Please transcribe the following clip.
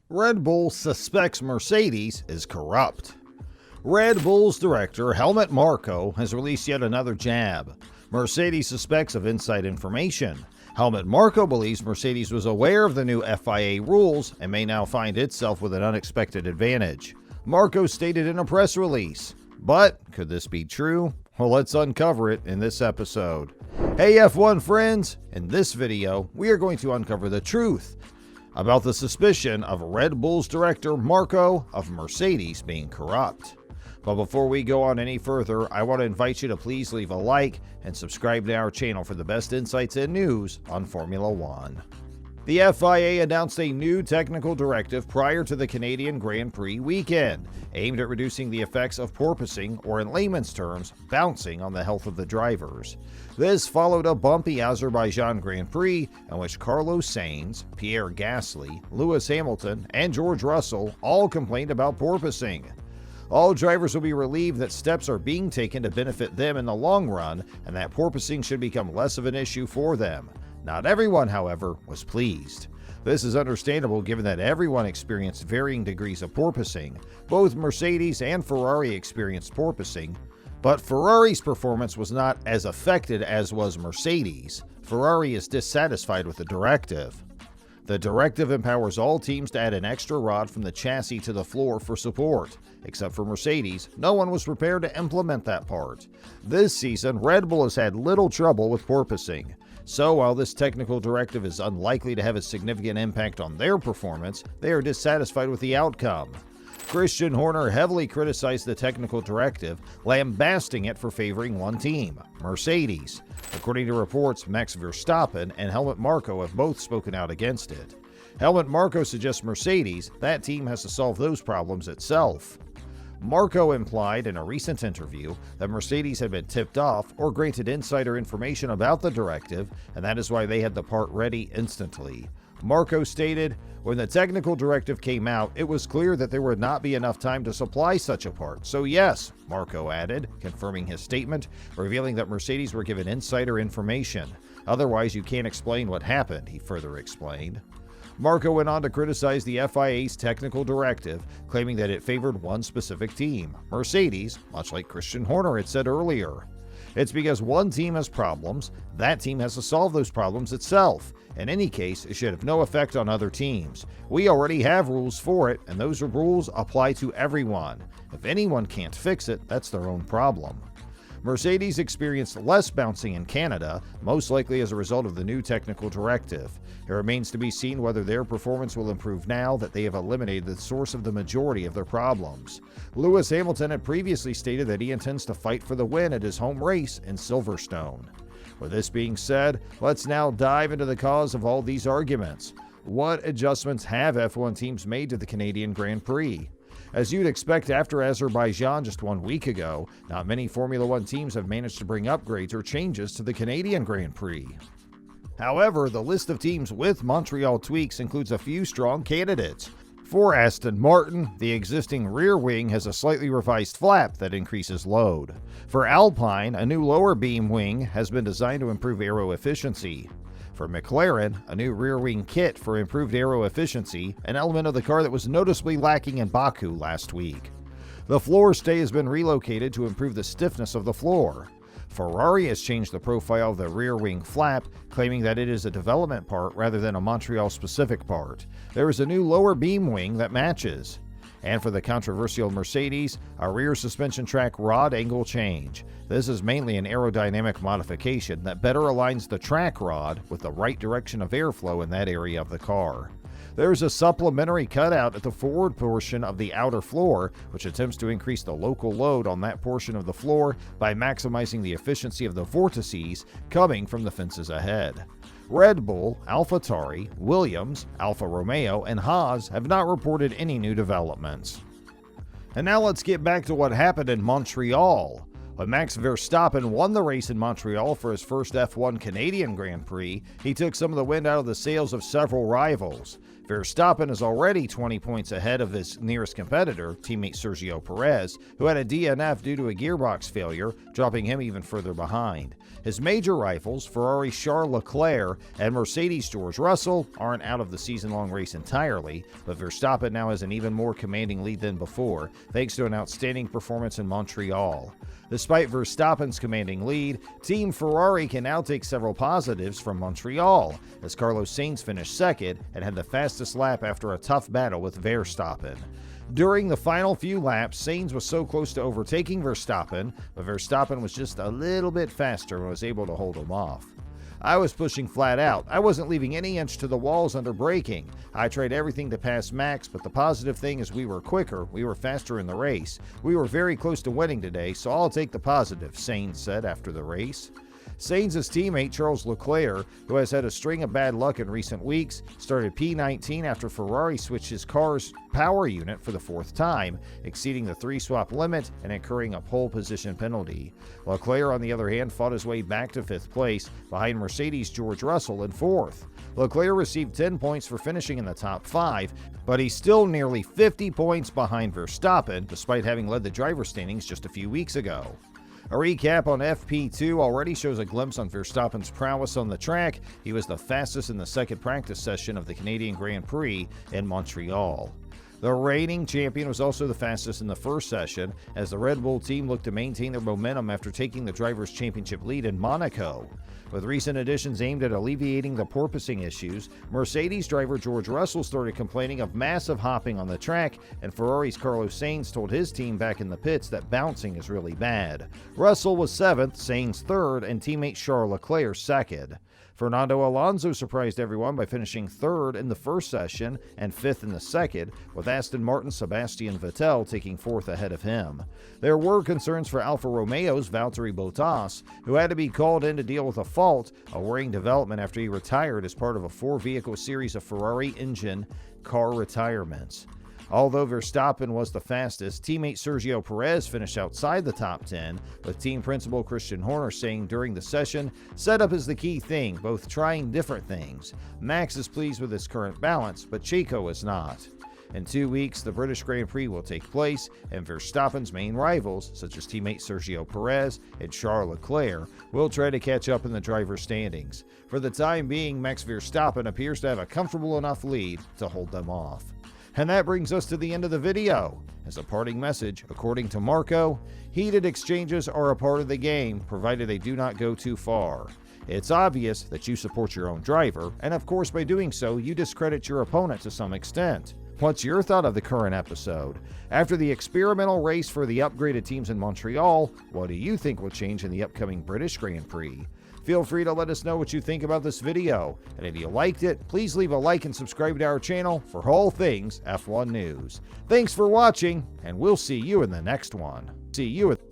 Red Bull suspects Mercedes is corrupt. Red Bull's director, Helmut Marko, has released yet another jab. Mercedes suspects of inside information. Helmut Marko believes Mercedes was aware of the new FIA rules and may now find itself with an unexpected advantage. Marko stated in a press release. But could this be true? Well, let's uncover it in this episode. Hey F1 friends! In this video, we are going to uncover the truth about the suspicion of Red Bull's director Marko of Mercedes being corrupt. But before we go on any further, I want to invite you to please leave a like and subscribe to our channel for the best insights and news on Formula One. The FIA announced a new technical directive prior to the Canadian Grand Prix weekend, aimed at reducing the effects of porpoising, or in layman's terms, bouncing on the health of the drivers. This followed a bumpy Azerbaijan Grand Prix in which Carlos Sainz, Pierre Gasly, Lewis Hamilton, and George Russell all complained about porpoising. All drivers will be relieved that steps are being taken to benefit them in the long run and that porpoising should become less of an issue for them. Not everyone, however, was pleased. This is understandable given that everyone experienced varying degrees of porpoising. Both Mercedes and Ferrari experienced porpoising, but Ferrari's performance was not as affected as was Mercedes. Ferrari is dissatisfied with the directive. The directive empowers all teams to add an extra rod from the chassis to the floor for support. Except for Mercedes, no one was prepared to implement that part. This season, Red Bull has had little trouble with porpoising. So while this technical directive is unlikely to have a significant impact on their performance, they are dissatisfied with the outcome. Christian Horner heavily criticized the technical directive, lambasting it for favoring one team, Mercedes. According to reports, Max Verstappen and Helmut Marko have both spoken out against it. Helmut Marko suggests Mercedes, that team has to solve those problems itself. Marko implied in a recent interview that Mercedes had been tipped off or granted insider information about the directive, and that is why they had the part ready instantly. Marko stated, "When the technical directive came out, it was clear that there would not be enough time to supply such a part. So yes," Marko added, confirming his statement, revealing that Mercedes were given insider information. "Otherwise, you can't explain what happened," he further explained. Marko went on to criticize the FIA's technical directive, claiming that it favored one specific team, Mercedes, much like Christian Horner had said earlier. "It's because one team has problems, that team has to solve those problems itself. In any case, it should have no effect on other teams. We already have rules for it, and those rules apply to everyone. If anyone can't fix it, that's their own problem." Mercedes experienced less bouncing in Canada, most likely as a result of the new technical directive. It remains to be seen whether their performance will improve now that they have eliminated the source of the majority of their problems. Lewis Hamilton had previously stated that he intends to fight for the win at his home race in Silverstone. With this being said, let's now dive into the cause of all these arguments. What adjustments have F1 teams made to the Canadian Grand Prix? As you'd expect after Azerbaijan just 1 week ago, not many Formula One teams have managed to bring upgrades or changes to the Canadian Grand Prix. However, the list of teams with Montreal tweaks includes a few strong candidates. For Aston Martin, the existing rear wing has a slightly revised flap that increases load. For Alpine, a new lower beam wing has been designed to improve aero efficiency. For McLaren, a new rear wing kit for improved aero efficiency, an element of the car that was noticeably lacking in Baku last week. The floor stay has been relocated to improve the stiffness of the floor. Ferrari has changed the profile of the rear wing flap, claiming that it is a development part rather than a Montreal-specific part. There is a new lower beam wing that matches. And for the controversial Mercedes, a rear suspension track rod angle change. This is mainly an aerodynamic modification that better aligns the track rod with the right direction of airflow in that area of the car. There is a supplementary cutout at the forward portion of the outer floor, which attempts to increase the local load on that portion of the floor by maximizing the efficiency of the vortices coming from the fences ahead. Red Bull, AlphaTauri, Williams, Alfa Romeo, and Haas have not reported any new developments. And now let's get back to what happened in Montreal. When Max Verstappen won the race in Montreal for his first F1 Canadian Grand Prix, he took some of the wind out of the sails of several rivals. Verstappen is already 20 points ahead of his nearest competitor, teammate Sergio Perez, who had a DNF due to a gearbox failure, dropping him even further behind. His major rivals, Ferrari Charles Leclerc and Mercedes George Russell, aren't out of the season-long race entirely, but Verstappen now has an even more commanding lead than before, thanks to an outstanding performance in Montreal. Despite Verstappen's commanding lead, Team Ferrari can now take several positives from Montreal, as Carlos Sainz finished second and had the fastest lap after a tough battle with Verstappen. During the final few laps, Sainz was so close to overtaking Verstappen, but Verstappen was just a little bit faster and was able to hold him off. I was pushing flat out. I wasn't leaving any inch to the walls under braking. I tried everything to pass Max, but the positive thing is we were quicker, we were faster in the race. We were very close to winning today, so I'll take the positive, Sainz said after the race. Sainz's teammate Charles Leclerc, who has had a string of bad luck in recent weeks, started P19 after Ferrari switched his car's power unit for the fourth time, exceeding the 3-swap limit and incurring a pole position penalty. Leclerc, on the other hand, fought his way back to 5th place, behind Mercedes George Russell in 4th. Leclerc received 10 points for finishing in the top 5, but he's still nearly 50 points behind Verstappen, despite having led the driver's standings just a few weeks ago. A recap on FP2 already shows a glimpse on Verstappen's prowess on the track. He was the fastest in the second practice session of the Canadian Grand Prix in Montreal. The reigning champion was also the fastest in the first session, as the Red Bull team looked to maintain their momentum after taking the Drivers' Championship lead in Monaco. With recent additions aimed at alleviating the porpoising issues, Mercedes driver George Russell started complaining of massive hopping on the track, and Ferrari's Carlos Sainz told his team back in the pits that bouncing is really bad. Russell was 7th, Sainz 3rd, and teammate Charles Leclerc 2nd. Fernando Alonso surprised everyone by finishing 3rd in the first session and 5th in the second, with Aston Martin's Sebastian Vettel taking 4th ahead of him. There were concerns for Alfa Romeo's Valtteri Bottas, who had to be called in to deal with a fault, a worrying development after he retired as part of a 4-vehicle series of Ferrari engine car retirements. Although Verstappen was the fastest, teammate Sergio Perez finished outside the top 10, with team principal Christian Horner saying during the session, "Setup is the key thing, both trying different things. Max is pleased with his current balance, but Checo is not." In 2 weeks, the British Grand Prix will take place, and Verstappen's main rivals, such as teammate Sergio Perez and Charles Leclerc, will try to catch up in the driver's standings. For the time being, Max Verstappen appears to have a comfortable enough lead to hold them off. And that brings us to the end of the video. As a parting message, according to Marko, heated exchanges are a part of the game, provided they do not go too far. It's obvious that you support your own driver, and of course by doing so, you discredit your opponent to some extent. What's your thought of the current episode? After the experimental race for the upgraded teams in Montreal, what do you think will change in the upcoming British Grand Prix? Feel free to let us know what you think about this video, and if you liked it, please leave a like and subscribe to our channel for all things F1 news. Thanks for watching, and we'll see you in the next one. See you at